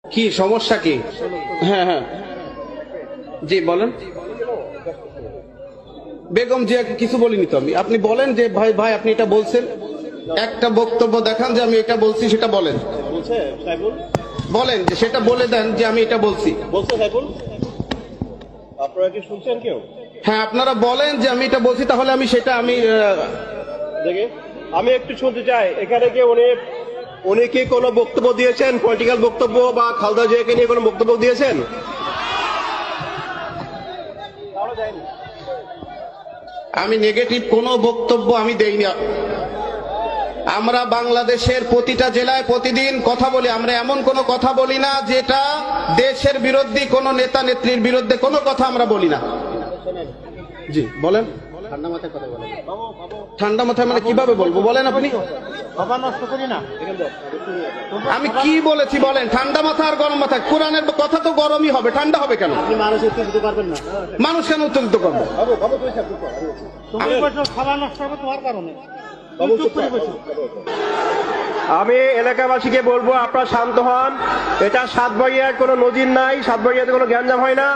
কি সমস্যা কি? হ্যাঁ হ্যাঁ জি বলেন। বেগম জিয়াকে কিছু বলিনি তো আমি। আপনি বলেন যে ভাই ভাই আপনি এটা বলছেন, একটা বক্তব্য দেখান যে আমি এটা বলছি, সেটা বলেন। বলছে সাইফুল, বলেন যে সেটা বলে দেন যে আমি এটা বলছি। বলছে সাইফুল, আপনারা কি শুনছেন কেউ? হ্যাঁ আপনারা বলেন যে আমি এটা বলছি, তাহলে আমি সেটা আমি দেখে আমি একটু শুনতে চাই, এখানে কি উনি কি কোনো বক্তব্য দিয়েছেন, পলিটিক্যাল বক্তব্য বা খালেদা জিয়াকে নিয়ে কোনো বক্তব্য দিয়েছেন? আমি নেগেটিভ কোনো বক্তব্য আমি দেইনি। আমরা বাংলাদেশের প্রতিটা জেলায় প্রতিদিন কথা বলি। আমরা এমন কোনো কথা বলি না যেটা দেশের বিরোধী কোনো নেতা নেত্রীর বিরুদ্ধে কোনো কথা আমরা বলি না। জি বলেন। ঠান্ডা মাথায় কথা বলেন। ঠান্ডা মাথায় মানে কিভাবে বলবো বলেন আপনি। বাবা নষ্ট করি না। আমি কি বলেছি বলেন? ঠান্ডা মাথা আর গরম মাথা, কোরআনের কথা তো গরমই হবে, ঠান্ডা হবে কেন? আপনি মানুষ উত্তেজিত পারবেন না। মানুষ কেন উত্তেজিত করবো? খাবার নষ্ট হবে তোমার কারণে। আমি এলাকাবাসীকে বলবো আপনারা শান্ত হন। এটা সাতবাড়িয়ার কোনো নজির নাই, সাতবাড়িয়াতে কোনো গ্যাঞ্জাম হয় না।